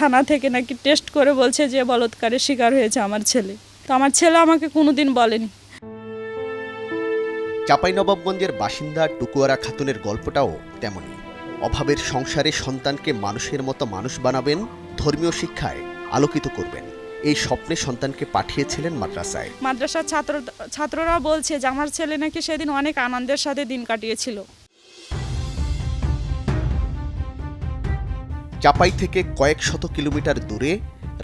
থানা থেকে নাকি টেস্ট করে বলছে যে বলাৎকারের শিকার হয়েছে আমার ছেলে। তো আমার ছেলে আমাকে কোনোদিন বলেনি। চাঁপাইনবাবগঞ্জের বাসিন্দা টুকুয়ারা খাতুনের গল্পটাও তেমনই। অভাবের সংসারে সন্তানকে মানুষের মতো মানুষ বানাবেন, ধর্মীয় শিক্ষায় আলোকিত করবেন, এই স্বপ্নে সন্তানকে পাঠিয়েছিলেন মাদ্রাসায়। মাদ্রাসার ছাত্ররা বলছে যে আমার ছেলে নাকি সেদিন অনেক আনন্দের সাথে দিন কাটিয়েছিল। চাঁপাই থেকে কয়েক শত কিলোমিটার দূরে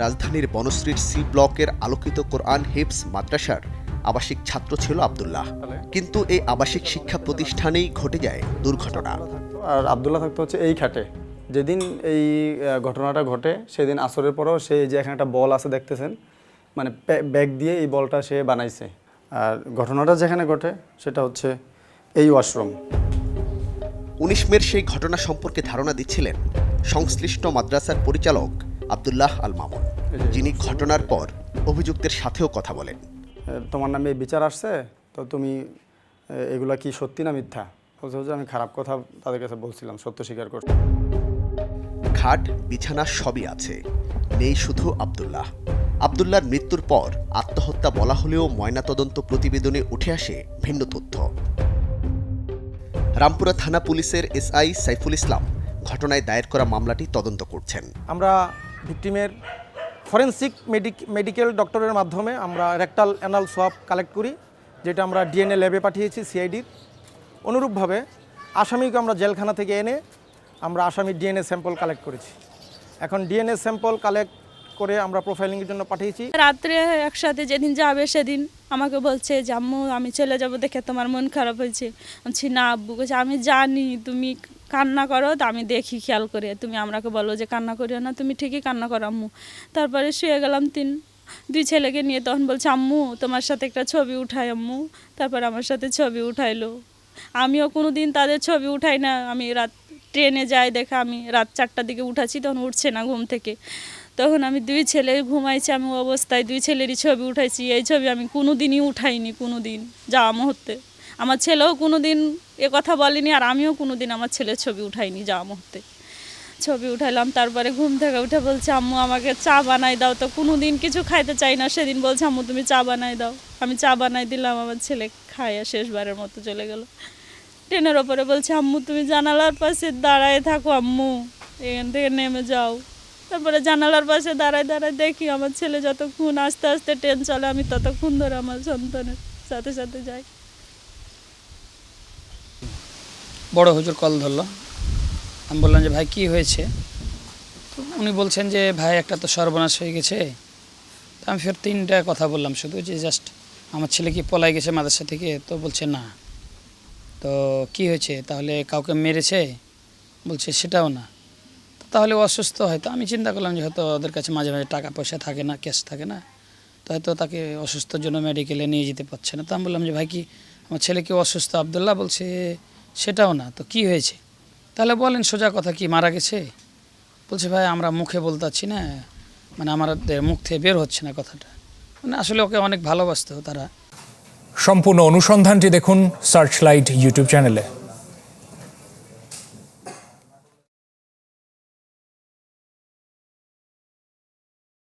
রাজধানীর বনশ্রীর সি ব্লকের আলোকিত কোরআন হিফজ মাদ্রাসার আবাসিক ছাত্র ছিল আব্দুল্লাহ। কিন্তু এই আবাসিক শিক্ষা প্রতিষ্ঠানেই ঘটে যায় দুর্ঘটনা। আর আব্দুল্লাহ থাকতো হচ্ছে এই খাটে। যেদিন এই ঘটনাটা ঘটে সেদিন আসরের পরেও সে যে এখানে একটা বল আছে দেখতেছেন, মানে ব্যাগ দিয়ে এই বলটা সে বানাইছে। আর ঘটনাটা যেখানে ঘটে সেটা হচ্ছে এই ওয়াশরুম। 19 মের সেই ঘটনা সম্পর্কে ধারণা দিচ্ছিলেন সংশ্লিষ্ট মাদ্রাসার পরিচালক আব্দুল্লাহ আল মামুন, যিনি ঘটনার পর অভিযুক্তের সাথেও কথা বলেন। তোমার নামে বিচার আসছে, তো তুমি এগুলা কি সত্যি না মিথ্যা? বলছে আমি খারাপ কথা তাদের কাছে বলছিলাম, সত্য স্বীকার করছি। খাট বিছানা সবই আছে, নেই শুধু আব্দুল্লাহ। আব্দুল্লাহর মৃত্যুর পর আত্মহত্যা বলা হলেও ময়নাতদন্ত প্রতিবেদনে উঠে আসে ভিন্ন তথ্য। রামপুরা থানা পুলিশের এসআই সাইফুল ইসলাম ঘটনায় দায়ের করা মামলাটি তদন্ত করছেন। আমরা ভিকটিমের ফরেনসিক মেডিকেল ডক্টরের মাধ্যমে আমরা রেকটাল অ্যানাল সোয়াব কালেক্ট করি, যেটা আমরা ডিএনএ ল্যাবে পাঠিয়েছি সিআইডির। অনুরূপভাবে আসামিকে আমরা জেলখানা থেকে এনে আমরা আসামির ডিএনএ স্যাম্পল কালেক্ট করেছি। এখন ডিএনএ স্যাম্পল কালেক্ট করে আমরা প্রোফাইলিংয়ের জন্য পাঠিয়েছি। রাত্রে একসাথে যেদিন যাবে সেদিন আমাকে বলছে যে আম্মু আমি চলে যাব, দেখে তোমার মন খারাপ হয়েছে। বলছি না আব্বু, বলছে আমি জানি তুমি কান্না করো, তো আমি দেখি খেয়াল করে, তুমি আমাকে বলো যে কান্না করিও না, তুমি ঠিকই কান্না করো আম্মু। তারপরে শুয়ে গেলাম দুই ছেলেকে নিয়ে, তখন বলছে আম্মু তোমার সাথে একটা ছবি উঠাই আম্মু। তারপর আমার সাথে ছবি উঠাইলো। আমিও কোনো দিন তাদের ছবি উঠাই না। আমি রাত ট্রেনে যাই, দেখে আমি রাত 4টার দিকে উঠাচ্ছি, তখন উঠছে না ঘুম থেকে। তখন আমি দুই ছেলে ঘুমাইছি, আমি অবস্থায় দুই ছেলেরই ছবি উঠাইছি। এই ছবি আমি কোনো দিনই উঠাইনি, কোনো দিন যাওয়া মুহূর্তে। আমার ছেলেও কোনো দিন এ কথা বলেনি, আর আমিও কোনো দিন আমার ছেলের ছবি উঠাইনি যাওয়া মুহূর্তে। ছবি উঠাইলাম, তারপরে ঘুম থেকে উঠে বলছে আম্মু আমাকে চা বানাই দাও। তো কোনো দিন কিছু খাইতে চাই না, সেদিন বলছে আম্মু তুমি চা বানাই দাও। আমি চা বানাই দিলাম, আমার ছেলে খাইয়া শেষবারের মতো চলে গেল। ট্রেনের ওপরে বলছে আম্মু তুমি জানালার পাশে দাঁড়ায় থাকো আম্মু, এখান থেকে নেমে যাও। তারপরে জানালার পাশে দাঁড়ায় দাঁড়ায় দেখি আমার ছেলে যতক্ষণ আস্তে আস্তে ট্রেন চলে, আমি ততক্ষণ ধরে আমার সন্তানের সাথে সাথে যাই। বড় হুজুর কল ধরলো, আমি বললাম যে ভাই কী হয়েছে? তো উনি বলছেন যে ভাই একটা তো সর্বনাশ হয়ে গেছে। তো আমি ফের 3টা কথা বললাম শুধু, যে জাস্ট আমার ছেলে কি পলাই গেছে মাদ্রাসা থেকে? তো বলছে না। তো কি হয়েছে তাহলে, কাউকে মেরেছে? বলছে সেটাও না। তো তাহলে অসুস্থ হয়তো। আমি চিন্তা করলাম যে হয়তো ওদের কাছে মাঝে মাঝে টাকা পয়সা থাকে না, ক্যাশ থাকে না, তো হয়তো তাকে অসুস্থর জন্য মেডিকেলে নিয়ে যেতে পারছে না। তো আমি বললাম যে ভাই কি আমার ছেলে কি অসুস্থ? আব্দুল্লাহ বলছে সেটাও না। তো কি হয়েছে তাহলে বলেন, সোজা কথা, কি মারা গেছে? বলছে ভাই আমরা মুখে বলতে পারছি না, মানে আমাদের মুখ থেকে বের হচ্ছে না কথাটা। মানে আসলে ওকে অনেক ভালোবাসতো তারা। সম্পূর্ণ অনুসন্ধানটি দেখুন সার্চলাইট ইউটিউব চ্যানেলে।